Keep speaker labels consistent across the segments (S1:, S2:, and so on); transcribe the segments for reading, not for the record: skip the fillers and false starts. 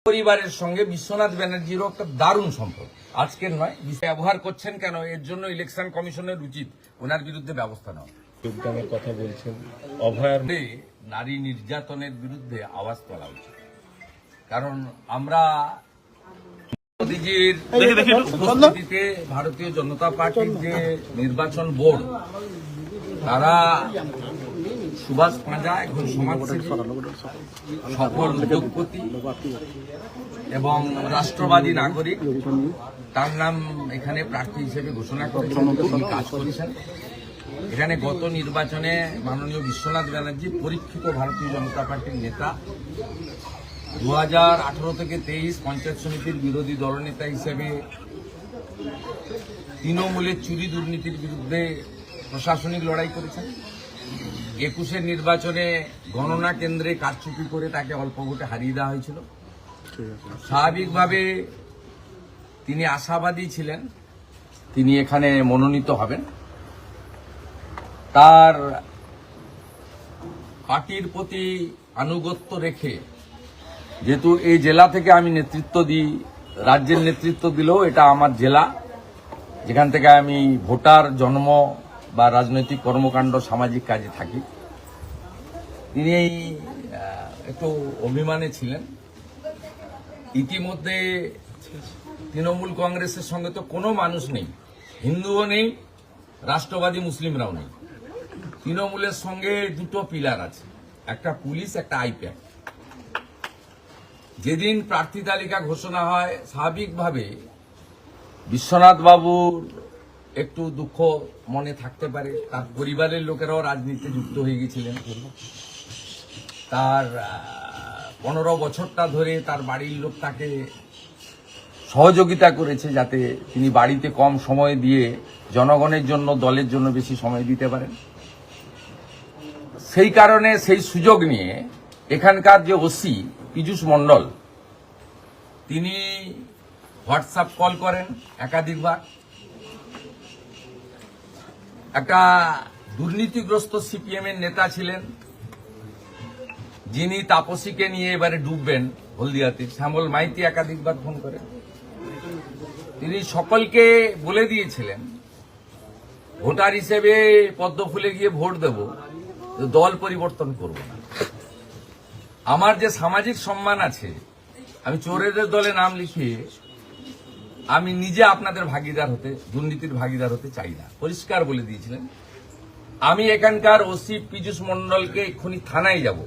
S1: পরিবারের সঙ্গে বিশ্বনাথ ব্যানার্জিরও একটা দারুণ সম্পর্ক, আজকের নয়। ব্যবহার করছেন কেন, এর জন্য ইলেকশন কমিশনের উচিত ওনার বিরুদ্ধে ব্যবস্থা নেওয়া।
S2: যোগদানের কথা বলছেন, অভয়ার
S1: নারী নির্যাতনের বিরুদ্ধে আওয়াজ তোলা উচিত। কারণ আমরা মোদীজির উপস্থিতিতে ভারতীয় জনতা পার্টির যে নির্বাচন বোর্ড, তারা সুভাষ পাঁজা একজন সমাজসেবী, সফল উদ্যোগপতি এবং রাষ্ট্রবাদী নাগরিক, তার নাম এখানে প্রার্থী হিসেবে ঘোষণা করেছেন, তিনি কাজ করেছেন। এখানে গত নির্বাচনে মাননীয় বিশ্বনাথ ব্যানার্জি পরীক্ষিত ভারতীয় জনতা পার্টির নেতা, 2018 থেকে 23 পঞ্চায়েত সমিতির বিরোধী দলনেতা হিসেবে তৃণমূলের চুরি দুর্নীতির বিরুদ্ধে প্রশাসনিক লড়াই করেছেন। 21-এর নির্বাচনে গণনা কেন্দ্রে কারচুপি করে তাকে অল্প ভোটে হারিয়ে দেওয়া হয়েছিল। স্বাভাবিকভাবে তিনি আশাবাদী ছিলেন তিনি এখানে মনোনীত হবেন। তার পার্টির প্রতি আনুগত্য রেখে, যেহেতু এই জেলা থেকে আমি নেতৃত্ব দিই, রাজ্যের নেতৃত্ব দিলেও এটা আমার জেলা, যেখান থেকে আমি ভোটার জন্ম বা রাজনৈতিক কর্মকাণ্ড সামাজিক কাজে থাকি, তিনি একটু অভিমানে ছিলেন। ইতিমধ্যে তৃণমূল কংগ্রেসের সঙ্গে তো কোনো মানুষ নেই, হিন্দুও নেই, রাষ্ট্রবাদী মুসলিমরাও নেই। তৃণমূলের সঙ্গে দুটো পিলার আছে, একটা পুলিশ, একটা আইপ্যাক। যেদিন প্রার্থী তালিকা ঘোষণা হয়, স্বাভাবিকভাবে বিশ্বনাথ বাবুর একটু দুঃখ মনে থাকতে পারে। তার পরিবারের লোকেরাও রাজনীতিতে যুক্ত হয়ে গেছিলেন। তার 15 বছরটা ধরে তার বাড়ির লোক তাকে সহযোগিতা করেছে যাতে তিনি বাড়িতে কম সময় দিয়ে জনগণের জন্য, দলের জন্য বেশি সময় দিতে পারেন। সেই কারণে সেই সুযোগ নিয়ে এখানকার যে ওসি পীযূষ মণ্ডল, তিনি হোয়াটসঅ্যাপ কল করেন একাধিকবার। একটা দুর্নীতিগ্রস্ত সিপিএম এর নেতা ছিলেন, যিনি তাপসীকে নিয়ে এবারে ডুববেন হলদিয়াতে, শ্যামল মাইতি একাধিকবার ফোন করেন। তিনি সকলকে বলে দিয়েছিলেন, ভোটার হিসেবে পদ্মফুলে গিয়ে ভোট দেব, দল পরিবর্তন করব না। আমার যে সামাজিক সম্মান আছে, আমি চোরেদের দলে নাম লিখিয়ে আমি নিজে আপনাদের ভাগিদার হতে, দুর্নীতির ভাগিদার হতে চাই না, পরিষ্কার বলে দিয়েছিলেন। আমি এখানকার ওসি পীযূষ মণ্ডলকে এক্ষুনি থানায় যাব,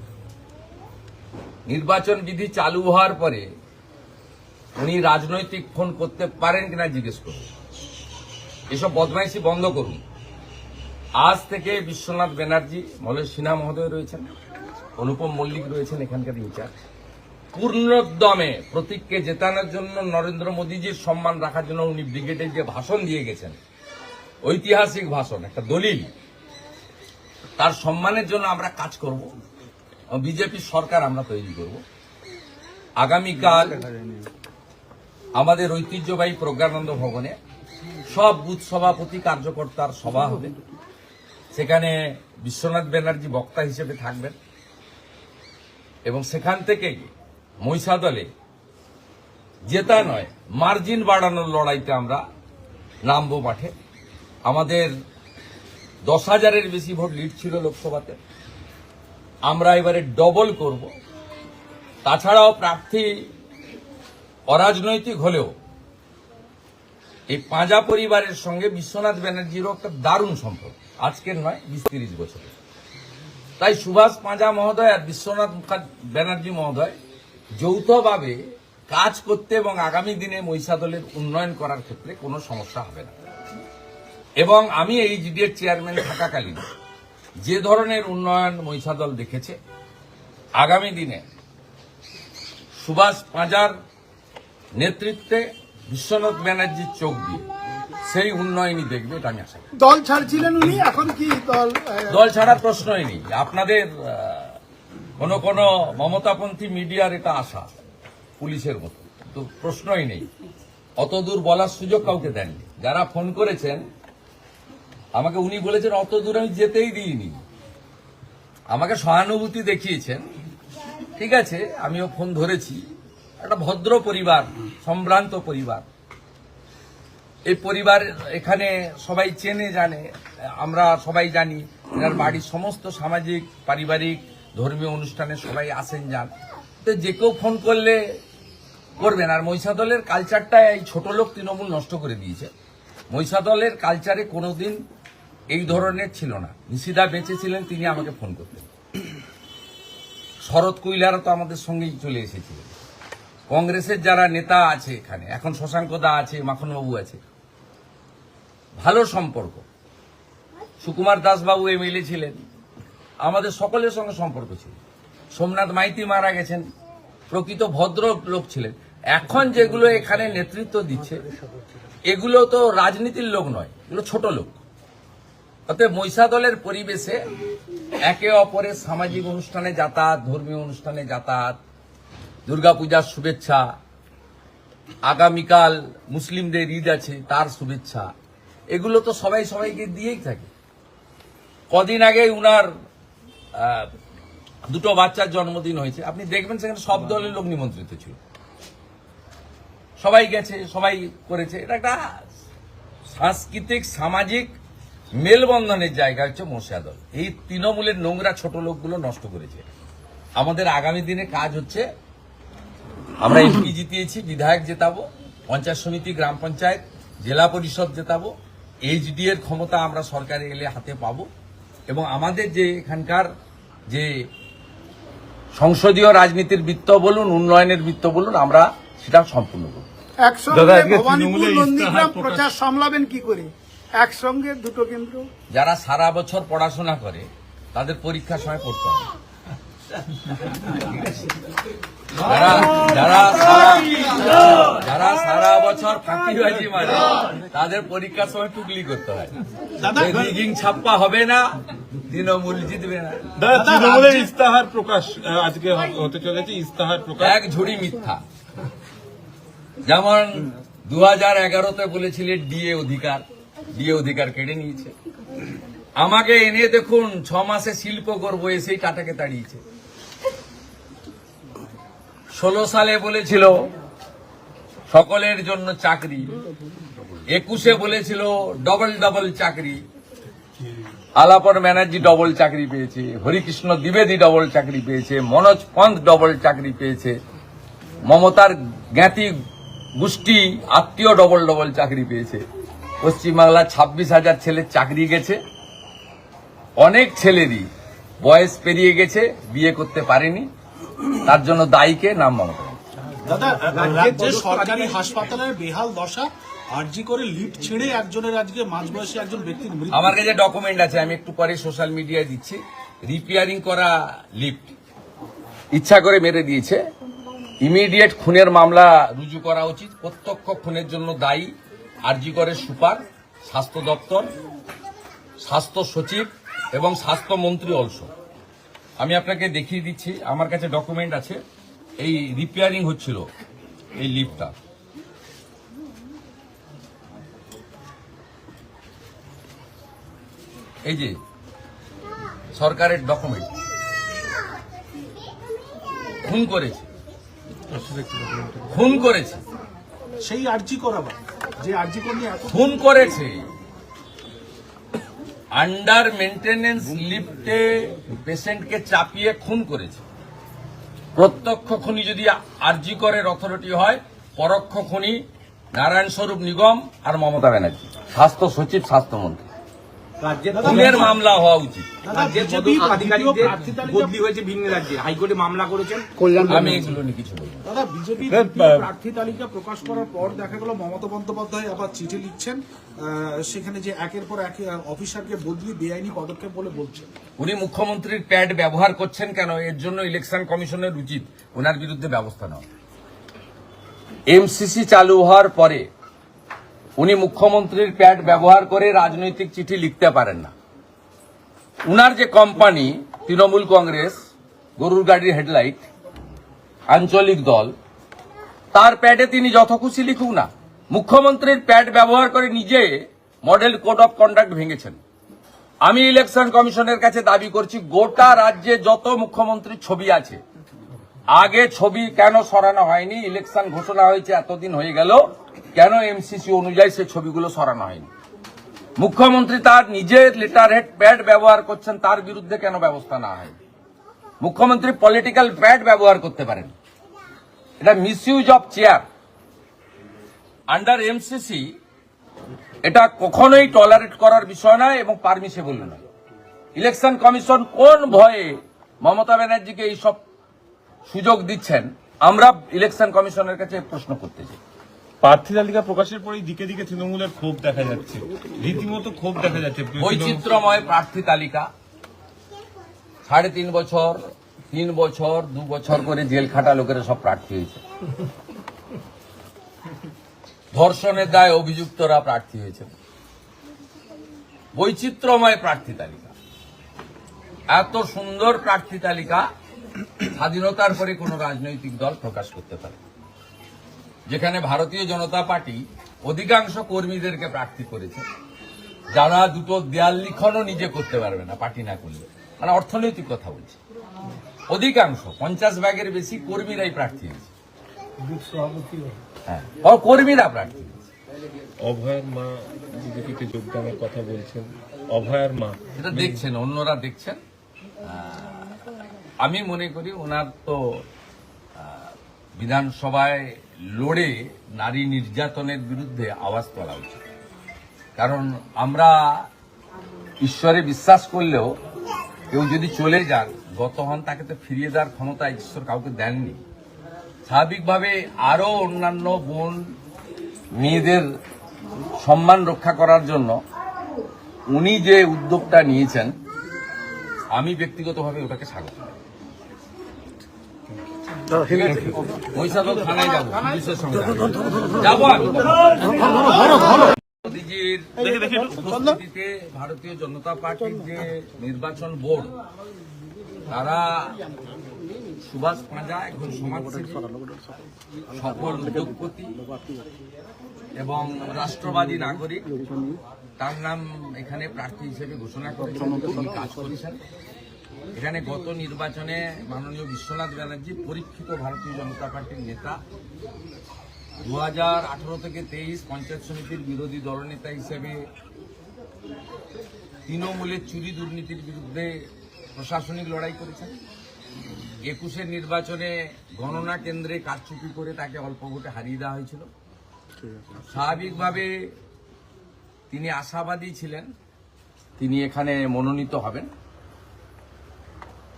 S1: নির্বাচন বিধি চালু হওয়ার পরে উনি রাজনৈতিক ফোন করতে পারেন কিনা জিজ্ঞেস করুন, এসব বদমাইশি বন্ধ করুন। আজ থেকে বিশ্বনাথ ব্যানার্জি, মলয় সিনহা মহোদয় রয়েছেন, অনুপম মল্লিক রয়েছেন এখানকার ইনচার্জ, পূর্ণোদ্যমে প্রতীককে জেতানোর জন্য, নরেন্দ্র মোদীজির সম্মান রাখার জন্য উনি ব্রিগেডে যে ভাষণ দিয়ে গেছেন, ঐতিহাসিক ভাষণ, একটা দলিল, তার সম্মানের জন্য আমরা কাজ করব। বিজেপি সরকার আমরা তৈরি করব। আগামীকাল আমাদের ঐতিহ্যবাহী প্রজ্ঞানন্দ ভবনে সব বুথ সভাপতি কার্যকর্তার সভা হবে। সেখানে বিশ্বনাথ ব্যানার্জি বক্তা হিসেবে থাকবেন এবং সেখান থেকে মহিষাদলে জেতা নয়, মার্জিন বাড়ানোর লড়াইতে আমরা নামবো মাঠে। আমাদের 10,000-এর বেশি ভোট লিড ছিল লোকসভাতে, আমরা এবারে ডবল করব। তাছাড়াও প্রার্থী অরাজনৈতিক হলেও এই পাঁজা পরিবারের সঙ্গে বিশ্বনাথ ব্যানার্জিরও একটা দারুণ সম্পর্ক, আজকের নয়, 20-30 বছরের। তাই সুভাষ পাঁজা মহোদয় আর বিশ্বনাথ ব্যানার্জি মহোদয় যৌথভাবে কাজ করতে এবং আগামী দিনে মহিষাদলের উন্নয়ন করার ক্ষেত্রে কোনো সমস্যা হবে না। এবং আমি এই জিডিএর চেয়ারম্যান থাকাকালীন যে ধরনের উন্নয়ন মহিষাদল দেখেছে, আগামী দিনে সুভাষ পাঁজার নেতৃত্বে বিশ্বনাথ ব্যানার্জির চোখ দিয়ে সেই উন্নয়নই দেখবে, এটা আমি আশা করি।
S3: দল ছাড়ছিলেন উনি, এখন কি
S1: দল ছাড়ার প্রশ্নই নেই। আপনাদের কোন মমতাপন্থী মিডিয়ার এটা আশা, পুলিশের মতো, তো প্রশ্নই নেই। অত দূর বলার সুযোগ কাউকে দেননি। যারা ফোন করেছেন আমাকে, উনি বলেছেন অত দূর আমি যেতেই দিইনি, আমাকে সহানুভূতি দেখিয়েছেন। ঠিক আছে, আমিও ফোন ধরেছি, একটা ভদ্র পরিবার, সম্ভ্রান্ত পরিবার। এই পরিবার এখানে সবাই চেনে জানে, আমরা সবাই জানি। এনার বাড়ির সমস্ত সামাজিক, পারিবারিক, ধর্মীয় অনুষ্ঠানে সবাই আসেন যান। তো যে কেউ ফোন করলে করবেন। আর মহিষাদলের কালচারটা এই ছোট লোক তৃণমূল নষ্ট করে দিয়েছে। মহিষাদলের কালচারে কোনোদিন এই ধরনের ছিল না। নিশিদা বেঁচে ছিলেন, তিনি আমাকে ফোন করতেন। শরৎ কুইলারা তো আমাদের সঙ্গেই চলে এসেছিলেন। কংগ্রেসের যারা নেতা আছে এখানে, এখন শশাঙ্ক দা আছে, মাখনবাবু আছে, ভালো সম্পর্ক। সুকুমার দাসবাবু এমএলএ ছিলেন, আমাদের সকলের সঙ্গে সম্পর্ক ছিল। সোমনাথ মাইতি মারা গেছেন, প্রকৃত ভদ্র লোক ছিলেন। এখন যেগুলো এখানে নেতৃত্ব দিচ্ছে এগুলো তো রাজনীতির লোক নয়, এগুলো ছোট লোক। অতএব মহিষাদলের পরিবেশে একে অপরের সামাজিক অনুষ্ঠানে যাতায়াত, ধর্মীয় অনুষ্ঠানে যাতায়াত, দুর্গাপূজার শুভেচ্ছা, আগামীকাল মুসলিমদের ঈদ আছে তার শুভেচ্ছা, এগুলো তো সবাই সবাইকে দিয়েই থাকে। কদিন আগে উনার দুটো বাচ্চার জন্মদিন হয়েছে, আপনি দেখবেন সেখানে সব দলের লোক নিমন্ত্রিত ছিল, সবাই গেছে, সবাই করেছে। এটা একটা সাংস্কৃতিক সামাজিক মেলবন্ধনের জায়গা হচ্ছে মহিষাদল। এই তৃণমূলের নোংরা ছোট লোকগুলো নষ্ট করেছে। আমাদের আগামী দিনে কাজ হচ্ছে, আমরা এমপি জিতিয়েছি, বিধায়ক জেতাবো, পঞ্চায়েত সমিতি, গ্রাম পঞ্চায়েত, জেলা পরিষদ জেতাবো, এইচডি এর ক্ষমতা আমরা সরকারে এলে হাতে পাবো। এবং আমাদের যে এখানকার যে সংসদীয় রাজনীতির বৃত্ত বলুন, উন্নয়নের বৃত্ত বলুন, আমরা সেটা সম্পূর্ণ করব।
S3: একসঙ্গে ভবানীপুর নন্দীগ্রাম প্রচার সামলাবেন কি করে? একসঙ্গে দুটো কেন্দ্র।
S1: যারা সারা বছর পড়াশোনা করে তাদের পরীক্ষার সময় পড়তে হবে। যারা সারা বছর ফাঁকিবাজি মারে তাদের পরীক্ষার সময় টুকলি করতে হয়। রিগিং ছাপ্পা হবে না, তৃণমূল জিতবে না।
S2: তৃণমূলের ইস্তাহার প্রকাশ আজকে হতে চলেছে, ইস্তাহার প্রকাশ
S1: এক ঝুড়ি মিথ্যা। যেমন 2011-তে বলেছিলেন ডিএ অধিকার কেড়ে নিয়েছে। আমাকে এনে দেখুন 6 মাসে শিল্প করবো, এসেই টাটাকে তাড়িয়েছে। 16 সালে বলেছিল সকলের জন্য চাকরি, 21-এ বলেছিল ডবল চাকরি। আলাপন ব্যানার্জি ডবল চাকরি পেয়েছে, হরিকৃষ্ণ দ্বিবেদী ডবল চাকরি পেয়েছে, মনোজ পন্থ ডবল চাকরি পেয়েছে, মমতার জ্ঞাতি গোষ্ঠী আত্মীয় ডবল চাকরি পেয়েছে। পশ্চিমবাংলার 26,000 ছেলের চাকরি গেছে। অনেক ছেলেরই বয়স পেরিয়ে গেছে, বিয়ে করতে পারেনি। তার জন্য দায়ীকে নাম মমতা।
S4: দাদা, রাজ্যের সরকারি হাসপাতালের বেহাল দশা, আরজি করে লিফট ছেড়ে একজনের আজকে মাঝবয়সী একজন ব্যক্তির মৃত্যু।
S1: আমার কাছে ডকুমেন্ট আছে, আমি একটু পরে সোশ্যাল মিডিয়ায় দিচ্ছি। রিপেয়ারিং করা লিফট ইচ্ছা করে মেরে দিয়েছে। ইমিডিয়েট খুনের মামলা রুজু করা উচিত। প্রত্যক্ষ খুনের জন্য দায়ী আরজি করে সুপার, স্বাস্থ্য দপ্তর, স্বাস্থ্য সচিব এবং স্বাস্থ্যমন্ত্রী অলসো। আমি আপনাকে দেখিয়ে দিচ্ছি, আমার কাছে ডকুমেন্ট আছে। এই রিপেয়ারিং হচ্ছিল এই লিফটটা। এই যে সরকারের ডকুমেন্ট, খুন করেছে
S4: সেই আরজি করাবা, যে আরজি করলে
S1: খুন করেছে। আন্ডার মেনটেনেন্স লিফটে পেশেন্টকে চাপিয়ে খুন করেছে। প্রত্যক্ষ খুনি যদি আরজি করের অথরিটি হয়, পরোক্ষ খুনি নারায়ণ স্বরূপ নিগম আর মমতা ব্যানার্জি, স্বাস্থ্য সচিব, স্বাস্থ্যমন্ত্রী। খুনের মামলা হওয়া উচিত।
S5: বদলি হয়েছে ভিন্ন রাজ্যে, হাইকোর্টে মামলা করেছেন।
S1: আমি এগুলো নিয়ে কিছু বলবো।
S4: দাদা, বিজেপি প্রার্থী তালিকা প্রকাশ করার পর দেখা গেল মমতা বন্দ্যোপাধ্যায় আবার চিঠি লিখছেন, সেখানে যে একের পর এক অফিসারকে বদলি বেআইনি পদক্ষেপ বলে বলছেন।
S1: উনি মুখ্যমন্ত্রীর প্যাড ব্যবহার করছেন কেন, এর জন্য ইলেকশন কমিশনের উচিত ওনার বিরুদ্ধে ব্যবস্থা নেওয়া। এমসিসি চালু হওয়ার পরে উনি মুখ্যমন্ত্রীর প্যাড ব্যবহার করে রাজনৈতিক চিঠি লিখতে পারেন না। উনার যে কোম্পানি তৃণমূল কংগ্রেস, গরুর গাড়ির হেডলাইট, আঞ্চলিক দল, তার প্যাডে তিনি যত খুশি লিখুক না। মুখ্যমন্ত্রীর প্যাড ব্যবহার করে নিজে মডেল কোড অফ কন্ডাক্ট ভেঙেছেন। আমি ইলেকশন কমিশনের কাছে দাবি করছি, গোটা রাজ্যে যত মুখ্যমন্ত্রীর ছবি আছে আগে ছবি কেন সরানো হয়নি? ইলেকশন ঘোষণা হয়েছে, এতদিন হয়ে গেল, কেন এমসিসি অনুযায়ী সে ছবিগুলো সরানো হয়নি? মুখ্যমন্ত্রী তার নিজের লেটার হেড প্যাড ব্যবহার করছেন, তার বিরুদ্ধে কেন ব্যবস্থা না হয়? মুখ্যমন্ত্রী পলিটিক্যাল প্যাড ব্যবহার করতে পারেন, এটা misuse of chair under MCC. এটা কখনোই টলারেট করার বিষয় নয় এবং পারমিসেবল নয়। ইলেকশন কমিশন কোন ভয়ে মমতা ব্যানার্জিকে এইসব সুযোগ দিচ্ছেন, আমরা ইলেকশন কমিশনের কাছে প্রশ্ন করতে চাই।
S2: প্রার্থী তালিকা প্রকাশের পরেই দিকে দিকে তৃণমূলের ক্ষোভ দেখা যাচ্ছে, রীতিমতো ক্ষোভ দেখা যাচ্ছে।
S1: বৈচিত্র্যময় প্রার্থী তালিকা, 3.5 বছর, 3 বছর, 2 বছর করে জেল খাটা লোকেরা সব প্রার্থী হয়েছে। ধর্ষণের দায়ে অভিযুক্তরা প্রার্থী হয়েছে। বৈচিত্র্যময় প্রার্থী তালিকা, এত সুন্দর প্রার্থী তালিকা স্বাধীনতার পরে কোন রাজনৈতিক দল প্রকাশ করতে পারে, যেখানে ভারতীয় জনতা পার্টি অধিকাংশ কর্মীদেরকে প্রার্থী করেছে, যারা দুটো দেয়াল লিখনও নিজে করতে পারবে না পার্টি না করলে। মানে অর্থনৈতিক কথা বলছি, অধিকাংশ 50 ভাগের বেশি কর্মীরাই প্রার্থী হয়েছে। হ্যাঁ, কর্মীরা প্রার্থী হয়েছে।
S2: অভয়ার মা বিজেপিতে যোগদানের কথা বলছেন, অভয়ার মা
S1: এটা দেখছেন, অন্যরা দেখছেন। আমি মনে করি ওনার তো বিধানসভায় লড়ে নারী নির্যাতনের বিরুদ্ধে আওয়াজ তোলা উচিত। কারণ আমরা ঈশ্বরে বিশ্বাস করলেও কেউ যদি চলে যান, গত হন, তাকে তো ফিরিয়ে দেওয়ার ক্ষমতা ঈশ্বর কাউকে দেননি। স্বাভাবিকভাবে আরো অন্যান্য বোন মেয়েদের সম্মান রক্ষা করার জন্য উনি যে উদ্যোগটা নিয়েছেন, আমি ব্যক্তিগতভাবে ওটাকে স্বাগত জানাই। ঠিক আছে, মহিষাদল থানায় যাবো, পুলিশের সঙ্গে যাবো আমি। মোদীজির উপস্থিতিতে ভারতীয় জনতা পার্টির যে নির্বাচন বোর্ড, তারা সুভাষ পাঁজা, একজন সমাজসেবী, সফল উদ্যোগপতি এবং রাষ্ট্রবাদী নাগরিক, তার নাম এখানে প্রার্থী হিসেবে ঘোষণা করেছেন, তিনি কাজ করেছেন। এখানে গত নির্বাচনে মাননীয় বিশ্বনাথ ব্যানার্জি পরীক্ষিত ভারতীয় জনতা পার্টির নেতা, 2018 থেকে 23 পঞ্চায়েত সমিতির বিরোধী দলনেতা হিসেবে তৃণমূলের চুরি দুর্নীতির বিরুদ্ধে প্রশাসনিক লড়াই করেছেন। 21-এর নির্বাচনে গণনা কেন্দ্রে কারচুপি করে তাকে অল্প ভোটে হারিয়ে দেওয়া হয়েছিল। স্বাভাবিকভাবে তিনি আশাবাদী ছিলেন তিনি এখানে মনোনীত হবেন।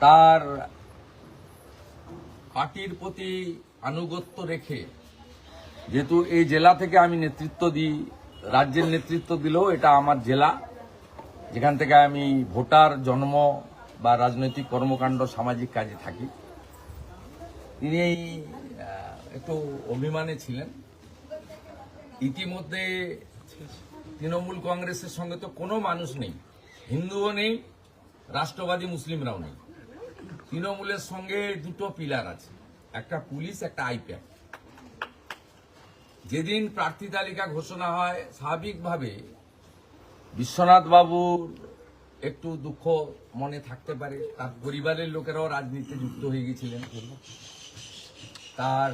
S1: তার পার্টির প্রতি আনুগত্য রেখে, যেহেতু এই জেলা থেকে আমি নেতৃত্ব দিই, রাজ্যের নেতৃত্ব দিলেও এটা আমার জেলা, যেখান থেকে আমি ভোটার জন্ম বা রাজনৈতিক কর্মকাণ্ড সামাজিক কাজে থাকি, তিনি একটু অভিমানে ছিলেন। ইতিমধ্যে তৃণমূল কংগ্রেসের সঙ্গে তো কোনো মানুষ নেই, হিন্দুও নেই, রাষ্ট্রবাদী মুসলিমরাও নেই। তৃণমূলের সঙ্গে দুটো পিলার আছে, একটা পুলিশ, একটা আইপ্যাক। যেদিন প্রার্থী তালিকা ঘোষণা হয়, স্বাভাবিকভাবে বিশ্বনাথ বাবুর একটু দুঃখ মনে থাকতে পারে। তার পরিবারের লোকেরাও রাজনীতিতে যুক্ত হয়ে গেছিলেন। তার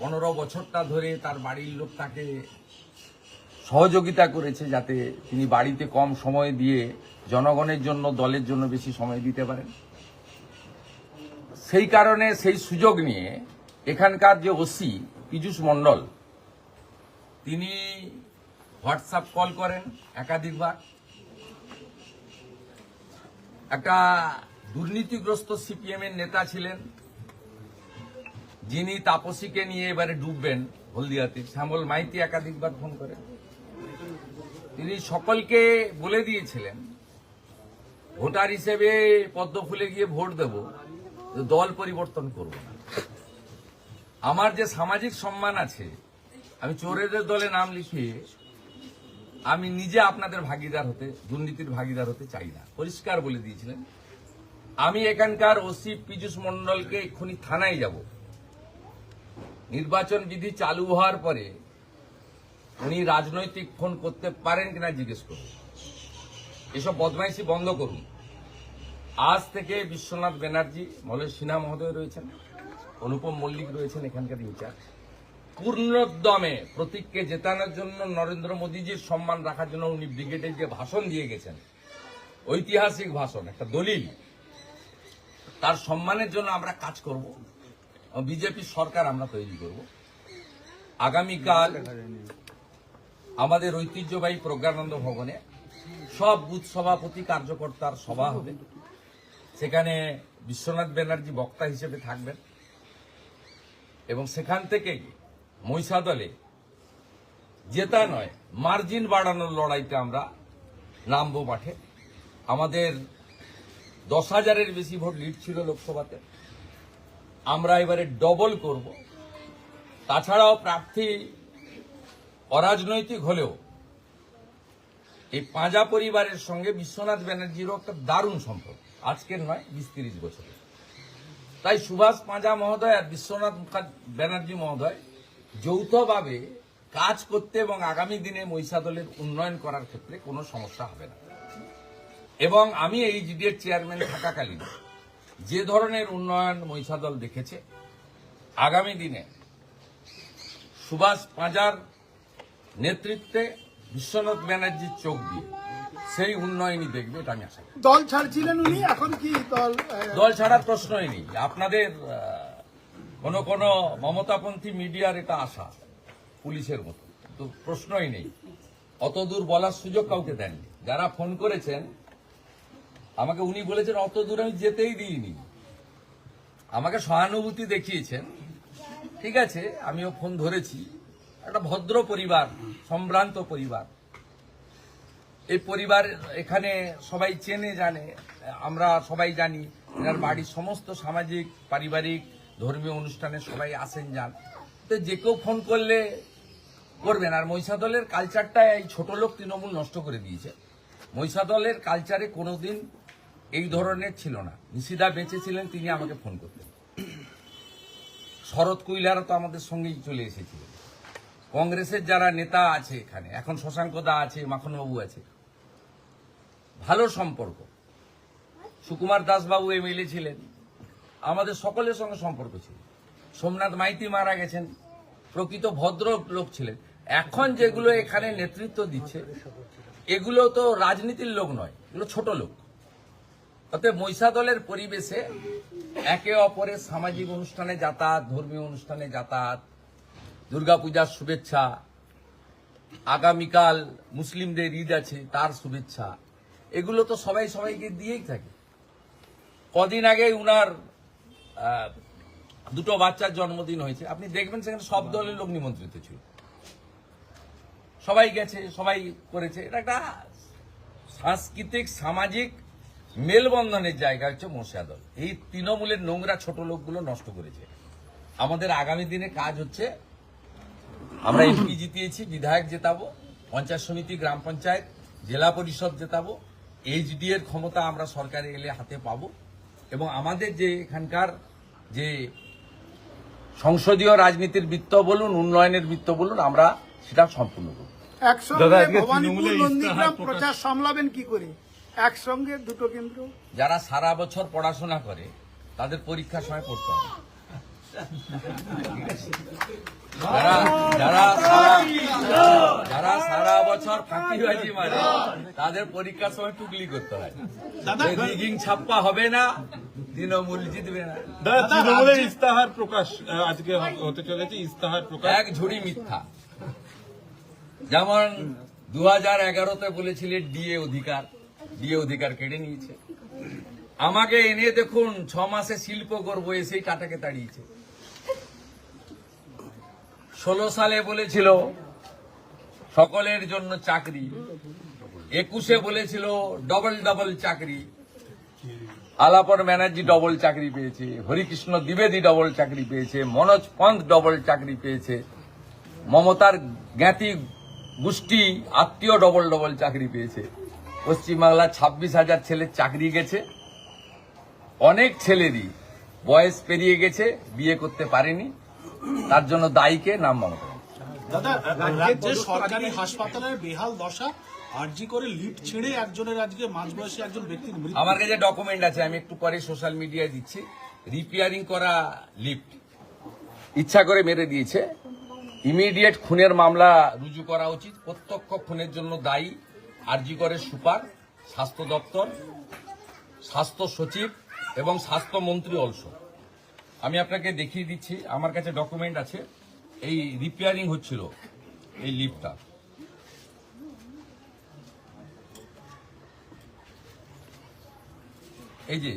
S1: 15 বছরটা ধরে তার বাড়ির লোক তাকে সহযোগিতা করেছে, যাতে তিনি বাড়িতে কম সময় দিয়ে জনগণের জন্য, দলের জন্য বেশি সময় দিতে পারেন। সেই কারণে সেই সুযোগ নিয়ে এখানকার যে ওসি পীযূষ মণ্ডল, তিনি হোয়াটসঅ্যাপ কল করেন একাধিকবার। একটা দুর্নীতিগ্রস্ত সিপিএম এর নেতা ছিলেন, যিনি তাপসীকে নিয়ে এবারে ডুববেন হলদিয়াতে, শ্যামল মাইতি একাধিকবার ফোন করেন। তিনি সকলকে বলে দিয়েছিলেন, ভোটার হিসেবে পদ্ম ফুলে গিয়ে ভোট দেব, দল পরিবর্তন করব না। আমার যে সামাজিক সম্মান আছে, আমি চোরেদের দলে নাম লিখিয়ে আমি নিজে আপনাদের ভাগিদার হতে, দুর্নীতির ভাগিদার হতে চাই না, পরিষ্কার বলে দিয়েছিলেন। আমি এখানকার ওসি পীযূষ মণ্ডলকে এক্ষুনি থানায় যাব, নির্বাচন বিধি চালু হওয়ার পরে উনি রাজনৈতিক ফোন করতে পারেন কিনা জিজ্ঞেস করুন, এসব বদমাইশি বন্ধ করুন। আজ থেকে বিশ্বনাথ ব্যানার্জি, মলয় সিনহা মহোদয় রয়েছেন, অনুপম মল্লিক রয়েছেন এখানকার ইনচার্জ, পূর্ণোদ্যমে প্রতীককে জেতানোর জন্য, নরেন্দ্র মোদীজির সম্মান রাখার জন্য উনি ব্রিগেডে যে ভাষণ দিয়ে গেছেন, ঐতিহাসিক ভাষণ, একটা দলিল, তার সম্মানের জন্য আমরা কাজ করব। বিজেপি সরকার আমরা তৈরি করব। আগামীকাল আমাদের ঐতিহ্যবাহী প্রজ্ঞানন্দ ভবনে সব বুথ সভাপতি কার্যকর্তার সভা হবে। সেখানে বিশ্বনাথ ব্যানার্জি বক্তা হিসেবে থাকবেন এবং সেখান থেকেই মহিষাদলে জেতা নয়, মার্জিন বাড়ানোর লড়াইতে আমরা নামবো মাঠে। আমাদের 10,000-এর বেশি ভোট লিড ছিল লোকসভাতে, আমরা এবারে ডবল করব। তাছাড়াও প্রার্থী অরাজনৈতিক হলেও এই পাঁজা পরিবারের সঙ্গে বিশ্বনাথ ব্যানার্জিরও একটা দারুণ সম্পর্ক, আজকের নয়, 20-30 বছরের। তাই সুভাষ পাঁজা মহোদয় আর বিশ্বনাথ ব্যানার্জি মহোদয় যৌথভাবে কাজ করতে এবং আগামী দিনে মহিষাদলের উন্নয়ন করার ক্ষেত্রে কোনো সমস্যা হবে না। এবং আমি এই জিডিএর চেয়ারম্যান থাকাকালীন যে ধরনের উন্নয়ন মহিষাদল দেখেছে, আগামী দিনে সুভাষ পাঁজার নেতৃত্বে বিশ্বনাথ ব্যানার্জির চোখ দিয়ে সেই উন্নয়নই দেখবে, এটা আমি আশা করি।
S3: দল ছাড়ছিলেন উনি, এখন কি
S1: দল ছাড়ার প্রশ্নই নেই। আপনাদের কোন কোন মমতাপন্থী মিডিয়ার এটা আশা, পুলিশের মতো, তো প্রশ্নই নেই। অত দূর বলার সুযোগ কাউকে দেননি। যারা ফোন করেছেন আমাকে, উনি বলেছেন অত দূর আমি যেতেই দিইনি, আমাকে সহানুভূতি দেখিয়েছেন। ঠিক আছে, আমিও ফোন ধরেছি। একটা ভদ্র পরিবার, সম্ভ্রান্ত পরিবার। এই পরিবার এখানে সবাই চেনে জানে, আমরা সবাই জানি। এনার বাড়ির সমস্ত সামাজিক, পারিবারিক, ধর্মীয় অনুষ্ঠানে সবাই আসেন যান। তো যে কেউ ফোন করলে করবেন। আর মহিষাদলের কালচারটা এই ছোট লোক তৃণমূল নষ্ট করে দিয়েছে। মহিষাদলের কালচারে কোনোদিন এই ধরনের ছিল না। নিশিদা বেঁচে ছিলেন, তিনি আমাকে ফোন করতেন। শরৎ কুইলারা তো আমাদের সঙ্গেই চলে এসেছিলেন। কংগ্রেসের যারা নেতা আছে এখানে, এখন শশাঙ্ক দা আছে, মাখনবাবু আছে, ভালো সম্পর্ক। সুকুমার দাসবাবু এমএলএ ছিলেন, আমাদের সকলের সঙ্গে সম্পর্ক ছিল। সোমনাথ মাইতি মারা গেছেন, প্রকৃত ভদ্র লোক ছিলেন। এখন যেগুলো এখানে নেতৃত্ব দিচ্ছে এগুলো তো রাজনীতির লোক নয়, এগুলো ছোট লোক। অতএব মহিষাদলের পরিবেশে একে অপরের সামাজিক অনুষ্ঠানে যাতায়াত, ধর্মীয় অনুষ্ঠানে যাতায়াত, দুর্গাপূজার শুভেচ্ছা, আগামীকাল মুসলিমদের ঈদ আছে তার শুভেচ্ছা, এগুলো তো সবাই সবাইকে দিয়েই থাকে। কদিন আগে উনার দুটো বাচ্চার জন্মদিন হয়েছে, আপনি দেখবেন সেখানে সব দলের লোক নিমন্ত্রিত ছিল, সবাই গেছে, সবাই করেছে। এটা একটা সাংস্কৃতিক সামাজিক মেলবন্ধনের জায়গা হচ্ছে মহিষাদল। এই তৃণমূলের নোংরা ছোট লোকগুলো নষ্ট করেছে। আমাদের আগামী দিনে কাজ হচ্ছে, আমরা এমপি জিতিয়েছি, বিধায়ক জেতাবো, পঞ্চায়েত সমিতি, গ্রাম পঞ্চায়েত, জেলা পরিষদ জেতাবো। এইচডি এর ক্ষমতা আমরা সরকারে এলে হাতে পাবো এবং আমাদের যে এখানকার যে সংসদীয় রাজনীতির বৃত্ত বলুন, উন্নয়নের বৃত্ত বলুন, আমরা সেটা সম্পূর্ণ করব।
S3: একসঙ্গে ভবানীপুর নন্দীগ্রাম প্রচার সামলাবেন কি করে? একসঙ্গে দুটো কেন্দ্র।
S1: যারা সারা বছর পড়াশোনা করে তাদের পরীক্ষার সময় পড়তে হবে। যারা সারা বছর ফাঁকিবাজি মারে তাদের পরীক্ষার সময় টুকলি করতে হয়। রিগিং ছাপ্পা হবে না, তৃণমূল জিতবে না।
S2: তৃণমূলের ইস্তাহার প্রকাশ আজকে হতে চলেছে, ইস্তাহার প্রকাশ
S1: এক ঝুড়ি মিথ্যা। যেমন 2011-তে বলেছিলেন ডিএ অধিকার কেড়ে নিয়েছে। আমাকে এনে দেখুন 6 মাসে শিল্প করবো, এসেই টাটাকে তাড়িয়েছে। 16 সালে বলেছিল সকলের জন্য চাকরি, 21-এ বলেছিল ডবল চাকরি। আলাপন ব্যানার্জি ডবল চাকরি পেয়েছে, হরিকৃষ্ণ দ্বিবেদী ডবল চাকরি পেয়েছে, মনোজ পন্থ ডবল চাকরি পেয়েছে, মমতার জ্ঞাতি গোষ্ঠী আত্মীয় ডবল চাকরি পেয়েছে। পশ্চিমবাংলার 26,000 ছেলের চাকরি গেছে। অনেক ছেলেরই বয়স পেরিয়ে গেছে, বিয়ে করতে পারেনি। তার জন্য দায়ীকে নাম মমতা।
S4: দাদা, রাজ্যের যে সরকারি হাসপাতালের বেহাল দশা, আরজি করে লিফট ছেড়ে একজনের আজকে মাঝবয়সী একজন ব্যক্তির মৃত্যু।
S1: আমার কাছে ডকুমেন্ট আছে, আমি একটু পরে সোশ্যাল মিডিয়ায় দিচ্ছি। রিপেয়ারিং করা লিফট ইচ্ছা করে মেরে দিয়েছে। ইমিডিয়েট খুনের মামলা রুজু করা উচিত। প্রত্যক্ষ খুনের জন্য দায়ী আরজি করে সুপার, স্বাস্থ্য দপ্তর, স্বাস্থ্য সচিব এবং স্বাস্থ্যমন্ত্রী অলসো। আমি আপনাকে দেখিয়ে দিচ্ছি, আমার কাছে ডকুমেন্ট আছে। এই রিপেয়ারিং হচ্ছিল এই লিফটটা। এই যে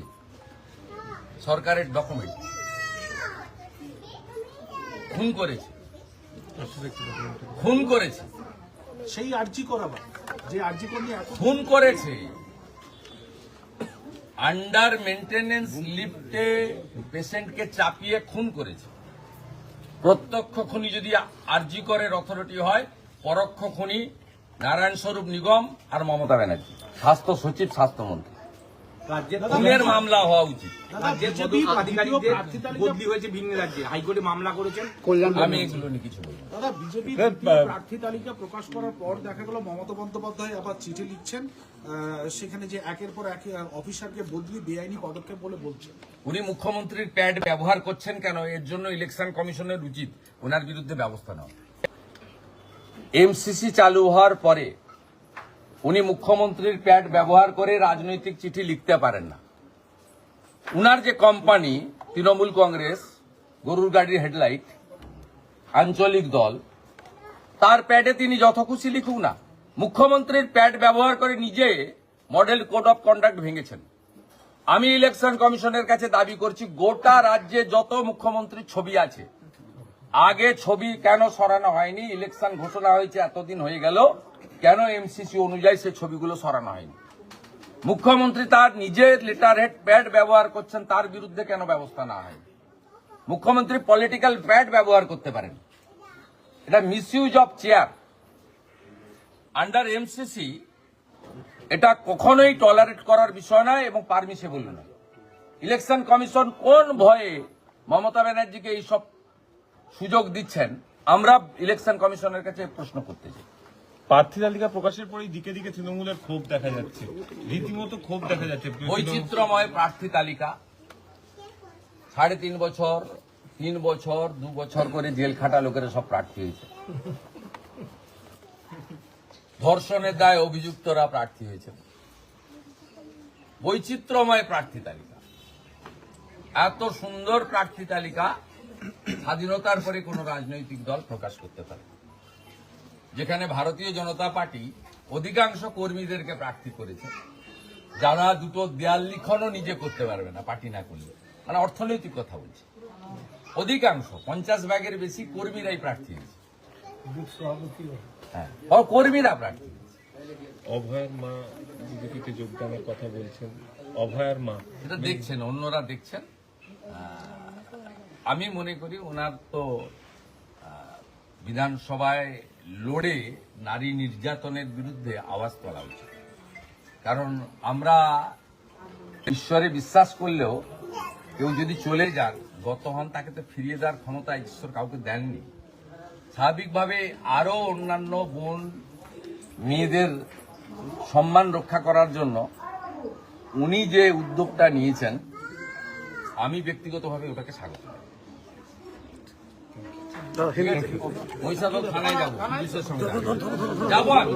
S1: সরকারের ডকুমেন্ট, খুন করেছে, খুন করেছে,
S4: সেই আরজি করাবার যে আরজি করে নিয়ে
S1: খুন করেছে। আন্ডার মেনটেনেন্স লিফটে পেশেন্টকে চাপিয়ে খুন করেছে। প্রত্যক্ষ খুনি যদি আরজি করের অথরিটি হয়, পরোক্ষ খুনি নারায়ণ স্বরূপ নিগম আর মমতা ব্যানার্জি, স্বাস্থ্য সচিব, স্বাস্থ্যমন্ত্রী।
S5: রাজ্যের
S1: খুনের মামলা হওয়া উচিত।
S5: রাজ্যের পদস্থ আধিকারিকদের বদলি হয়েছে ভিন্ন রাজ্যে, হাইকোর্টে মামলা করেছেন।
S1: আমি এগুলো নিয়ে কিছু বলবো না।
S4: দাদা, বিজেপি প্রার্থী তালিকা প্রকাশ করার পর দেখা গেল মমতা বন্দ্যোপাধ্যায় আবার চিঠি লিখছেন, সেখানে যে একের পর এক অফিসারকে বদলি বেআইনি পদক্ষেপ বলে বলছেন।
S1: উনি মুখ্যমন্ত্রীর প্যাড ব্যবহার করছেন কেন, এর জন্য ইলেকশন কমিশনের উচিত ওনার বিরুদ্ধে ব্যবস্থা নেওয়া। এমসিসি চালু হওয়ার পরে উনি মুখ্যমন্ত্রীর প্যাড ব্যবহার করে রাজনৈতিক চিঠি লিখতে পারেন না। উনার যে কোম্পানি তৃণমূল কংগ্রেস, গরুর গাড়ির হেডলাইট, আঞ্চলিক দল, তার প্যাডে তিনি যত খুশি লিখুক না। মুখ্যমন্ত্রীর প্যাড ব্যবহার করে নিজে মডেল কোড অফ কন্ডাক্ট ভেঙেছেন। আমি ইলেকশন কমিশনের কাছে দাবি করছি, গোটা রাজ্যে যত মুখ্যমন্ত্রীর ছবি আছে, আগে ছবি কেন সরানো হয়নি? ইলেকশন ঘোষণা হয়েছে, এতদিন হয়ে গেল, কেন এমসিসি অনুযায়ী সে ছবিগুলো সরানো হয়নি? মুখ্যমন্ত্রী তার নিজের লেটার হেড প্যাড ব্যবহার করছেন, তার বিরুদ্ধে কেন ব্যবস্থা না হয়? মুখ্যমন্ত্রী পলিটিক্যাল প্যাড ব্যবহার করতে পারেন, এটা misuse of chair under MCC. এটা কখনোই টলারেট করার বিষয় নয় এবং পারমিসেবল নয়। ইলেকশন কমিশন কোন ভয়ে মমতা ব্যানার্জিকে এইসব সুযোগ দিচ্ছেন, আমরা ইলেকশন কমিশনের কাছে প্রশ্ন করতে চাই।
S2: প্রার্থী তালিকা প্রকাশের পরেই দিকে দিকে তৃণমূলের ক্ষোভ দেখা যাচ্ছে, রীতিমতো ক্ষোভ দেখা যাচ্ছে।
S1: বৈচিত্র্যময় প্রার্থী তালিকা, 3.5 বছর, 3 বছর, 2 বছর করে জেল খাটা লোকেরা সব প্রার্থী হয়েছে। ধর্ষণের দায়ে অভিযুক্তরা প্রার্থী হয়েছে। বৈচিত্র্যময় প্রার্থী তালিকা, এত সুন্দর প্রার্থী তালিকা স্বাধীনতার পরে কোন রাজনৈতিক দল প্রকাশ করতে পারে, যেখানে ভারতীয় জনতা পার্টি অধিকাংশ কর্মীদেরকে প্রার্থী করেছে, যারা দুটো দেয়াল লিখনও নিজে করতে পারবে না পার্টি না করলে। মানে অর্থনৈতিক কথা বলছি, অধিকাংশ 50 ভাগের বেশি কর্মীরাই প্রার্থী হয়েছে। হ্যাঁ, কর্মীরা প্রার্থী হয়েছে।
S2: অভয়ার মা বিজেপিতে যোগদানের কথা বলছেন, অভয়ার মা
S1: এটা দেখছেন, অন্যরা দেখছেন। আমি মনে করি ওনার তো বিধানসভায় লড়ে নারী নির্যাতনের বিরুদ্ধে আওয়াজ তোলা উচিত। কারণ আমরা ঈশ্বরে বিশ্বাস করলেও কেউ যদি চলে যান, গত হন, তাকে তো ফিরিয়ে দেওয়ার ক্ষমতা ঈশ্বর কাউকে দেননি। স্বাভাবিকভাবে আরো অন্যান্য বোন মেয়েদের সম্মান রক্ষা করার জন্য উনি যে উদ্যোগটা নিয়েছেন, আমি ব্যক্তিগতভাবে ওটাকে স্বাগত জানাই। মহিষাদল থানায় যাবো, পুলিশের সঙ্গে যাবো আমি।